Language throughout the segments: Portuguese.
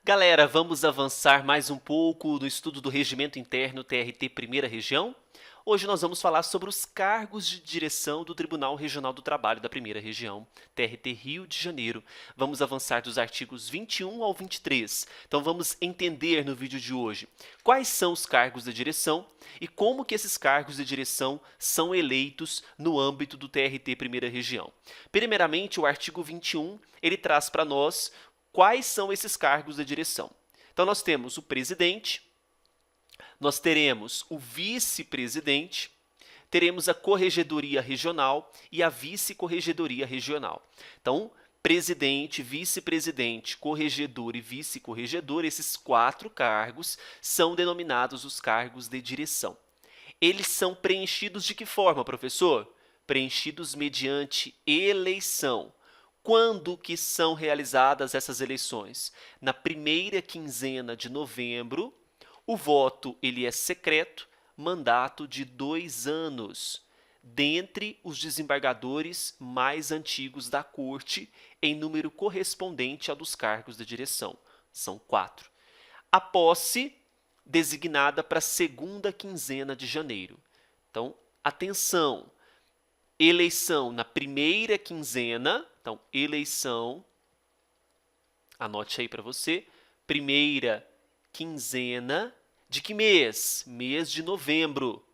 Galera, vamos avançar mais um pouco no estudo do Regimento Interno TRT Primeira Região? Hoje nós vamos falar sobre os cargos de direção do Tribunal Regional do Trabalho da Primeira Região, TRT Rio de Janeiro. Vamos avançar dos artigos 21 ao 23. Então vamos entender no vídeo de hoje quais são os cargos de direção e como que esses cargos de direção são eleitos no âmbito do TRT Primeira Região. Primeiramente, o artigo 21, ele traz para nós quais são esses cargos de direção. Então nós temos o presidente, nós teremos o vice-presidente, teremos a corregedoria regional e a vice-corregedoria regional. Então, presidente, vice-presidente, corregedor e vice-corregedor, esses 4 cargos são denominados os cargos de direção. Eles são preenchidos de que forma, professor? Preenchidos mediante eleição. Quando que são realizadas essas eleições? Na primeira quinzena de novembro. O voto ele é secreto, mandato de 2 anos, dentre os desembargadores mais antigos da corte, em número correspondente ao dos cargos de direção. São 4. A posse, designada para a segunda quinzena de janeiro. Então, atenção, eleição na primeira quinzena, então, eleição, anote aí para você, primeira quinzena de que mês? Mês de novembro.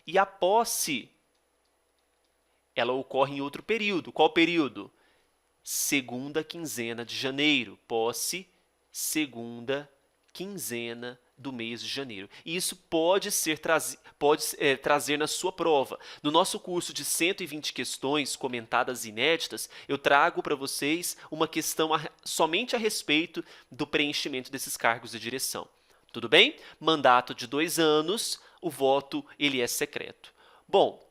E a posse, ela ocorre em outro período. Qual período? Segunda quinzena de janeiro. Posse, segunda quinzena do mês de janeiro. E isso pode trazer na sua prova. No nosso curso de 120 questões comentadas inéditas, eu trago para vocês uma questão somente a respeito do preenchimento desses cargos de direção. Tudo bem? Mandato de 2 anos, o voto ele é secreto. Bom,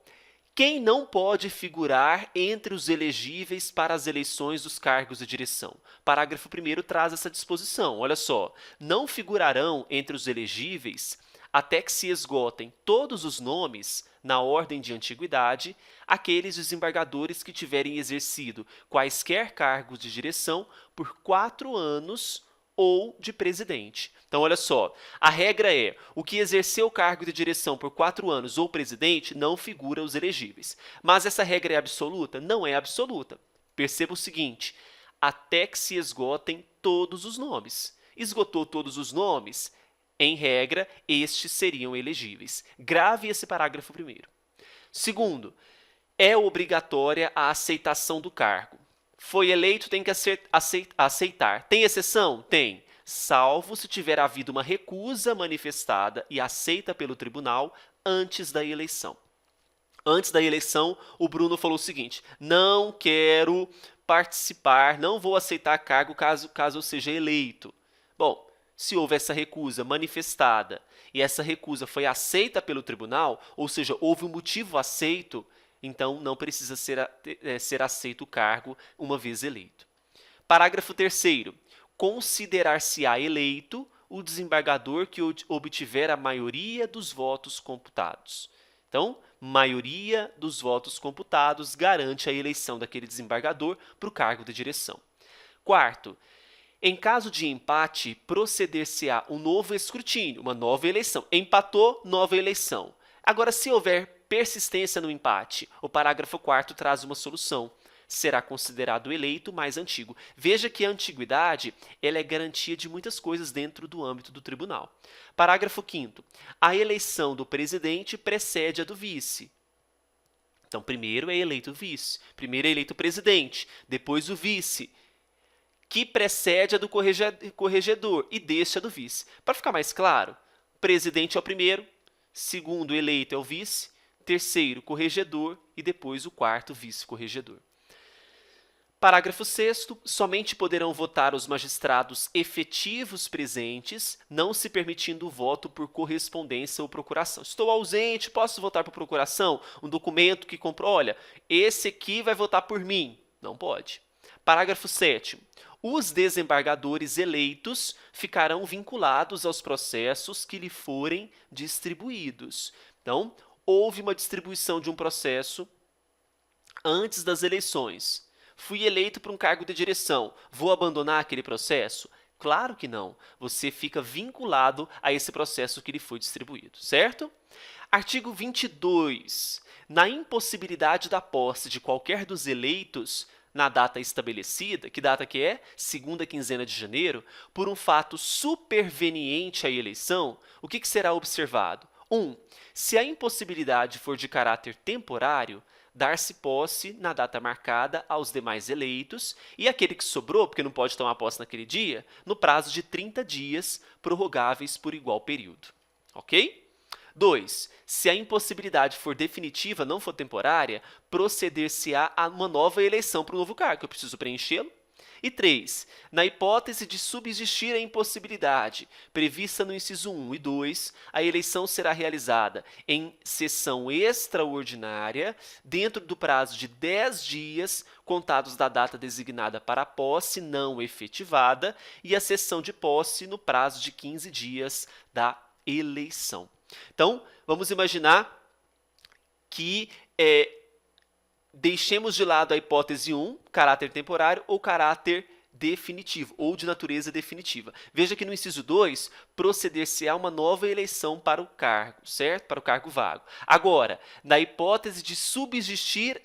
quem não pode figurar entre os elegíveis para as eleições dos cargos de direção? Parágrafo 1º traz essa disposição. Olha só, não figurarão entre os elegíveis, até que se esgotem todos os nomes, na ordem de antiguidade, aqueles desembargadores que tiverem exercido quaisquer cargos de direção por 4 anos ou de presidente. Então, olha só, a regra é, o que exerceu o cargo de direção por 4 anos ou presidente não figura os elegíveis. Mas essa regra é absoluta? Não é absoluta. Perceba o seguinte, até que se esgotem todos os nomes. Esgotou todos os nomes? Em regra, estes seriam elegíveis. Grave esse parágrafo primeiro. Segundo, é obrigatória a aceitação do cargo. Foi eleito, tem que aceitar. Tem exceção? Tem. Salvo se tiver havido uma recusa manifestada e aceita pelo tribunal antes da eleição. Antes da eleição, o Bruno falou o seguinte, não quero participar, não vou aceitar cargo caso eu seja eleito. Bom, se houve essa recusa manifestada e essa recusa foi aceita pelo tribunal, ou seja, houve um motivo aceito, então não precisa ser aceito o cargo uma vez eleito. Parágrafo 3º. Considerar-se-á eleito o desembargador que obtiver a maioria dos votos computados. Então, maioria dos votos computados garante a eleição daquele desembargador para o cargo de direção. Quarto, em caso de empate, proceder-se-á um novo escrutínio, uma nova eleição. Empatou, nova eleição. Agora, se houver persistência no empate, o parágrafo 4º traz uma solução. Será considerado o eleito mais antigo. Veja que a antiguidade ela é garantia de muitas coisas dentro do âmbito do tribunal. Parágrafo 5º. A eleição do presidente precede a do vice. Então, primeiro é eleito o vice, primeiro é eleito o presidente, depois o vice, que precede a do corregedor e deste a do vice. Para ficar mais claro, o presidente é o primeiro, segundo eleito é o vice, terceiro corregedor e depois o quarto vice-corregedor. Parágrafo 6º. Somente poderão votar os magistrados efetivos presentes, não se permitindo o voto por correspondência ou procuração. Estou ausente, posso votar por procuração? Um documento que comprou, olha, esse aqui vai votar por mim. Não pode. Parágrafo 7º. Os desembargadores eleitos ficarão vinculados aos processos que lhe forem distribuídos. Então, houve uma distribuição de um processo antes das eleições. Fui eleito para um cargo de direção, vou abandonar aquele processo? Claro que não. Você fica vinculado a esse processo que lhe foi distribuído, certo? Artigo 22. Na impossibilidade da posse de qualquer dos eleitos na data estabelecida, que data que é? Segunda quinzena de janeiro, por um fato superveniente à eleição, o que será observado? 1. Se a impossibilidade for de caráter temporário, dar-se posse na data marcada aos demais eleitos e aquele que sobrou, porque não pode tomar posse naquele dia, no prazo de 30 dias, prorrogáveis por igual período. Ok? 2. Se a impossibilidade for definitiva, não for temporária, proceder-se-á a uma nova eleição para o novo cargo. Eu preciso preenchê-lo. E 3. Na hipótese de subsistir a impossibilidade prevista no inciso 1 e 2, a eleição será realizada em sessão extraordinária, dentro do prazo de 10 dias, contados da data designada para a posse não efetivada, e a sessão de posse no prazo de 15 dias da eleição. Então, vamos imaginar que deixemos de lado a hipótese 1, caráter temporário, ou caráter definitivo, ou de natureza definitiva. Veja que no inciso 2, proceder-se-á uma nova eleição para o cargo, certo? Para o cargo vago. Agora, na hipótese de subsistir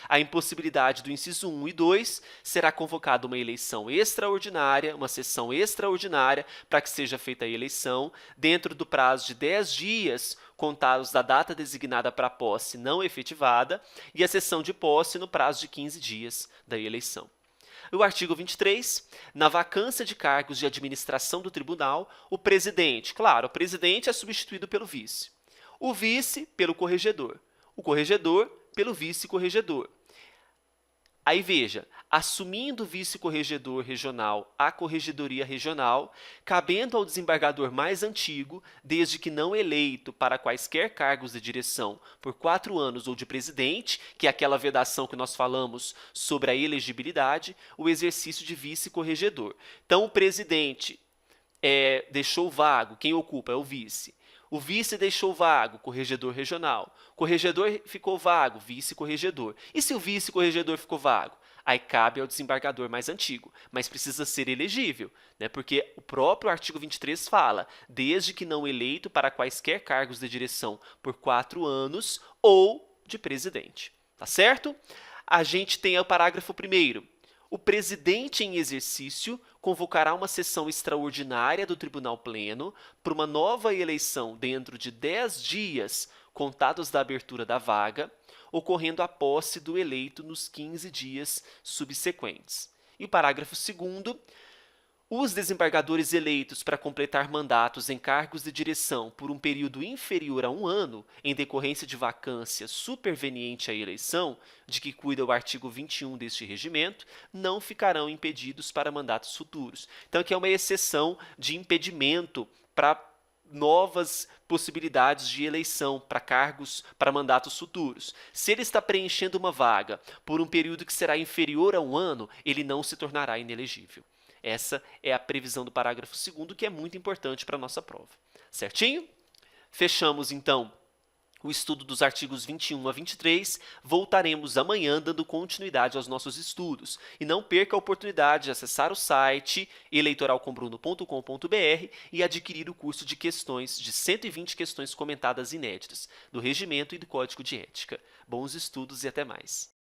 a impossibilidade do inciso 1 e 2, será convocada uma eleição extraordinária, uma sessão extraordinária, para que seja feita a eleição, dentro do prazo de 10 dias, contados da data designada para a posse não efetivada, e a sessão de posse no prazo de 15 dias da eleição. O artigo 23, na vacância de cargos de administração do tribunal, o presidente, claro, o presidente é substituído pelo vice. O vice pelo corregedor. O corregedor pelo vice-corregedor. Aí veja, assumindo o vice-corregedor regional a corregedoria regional, cabendo ao desembargador mais antigo, desde que não eleito para quaisquer cargos de direção por 4 anos ou de presidente, que é aquela vedação que nós falamos sobre a elegibilidade, o exercício de vice-corregedor. Então, o presidente deixou vago, quem ocupa é o vice. O vice deixou vago, corregedor regional. Corregedor ficou vago, vice-corregedor. E se o vice-corregedor ficou vago? Aí cabe ao desembargador mais antigo, mas precisa ser elegível, né? Porque o próprio artigo 23 fala, desde que não eleito para quaisquer cargos de direção por 4 anos ou de presidente. Tá certo? A gente tem o parágrafo 1º. O presidente em exercício convocará uma sessão extraordinária do Tribunal Pleno para uma nova eleição dentro de 10 dias contados da abertura da vaga, ocorrendo a posse do eleito nos 15 dias subsequentes. E o parágrafo 2º, os desembargadores eleitos para completar mandatos em cargos de direção por um período inferior a 1 ano, em decorrência de vacância superveniente à eleição, de que cuida o artigo 21 deste regimento, não ficarão impedidos para mandatos futuros. Então, aqui é uma exceção de impedimento para novas possibilidades de eleição para cargos, para mandatos futuros. Se ele está preenchendo uma vaga por um período que será inferior a 1 ano, ele não se tornará inelegível. Essa é a previsão do parágrafo 2º, que é muito importante para a nossa prova. Certinho? Fechamos, então, o estudo dos artigos 21 a 23. Voltaremos amanhã dando continuidade aos nossos estudos. E não perca a oportunidade de acessar o site eleitoralcombruno.com.br e adquirir o curso de questões, de 120 questões comentadas inéditas, do Regimento e do Código de Ética. Bons estudos e até mais.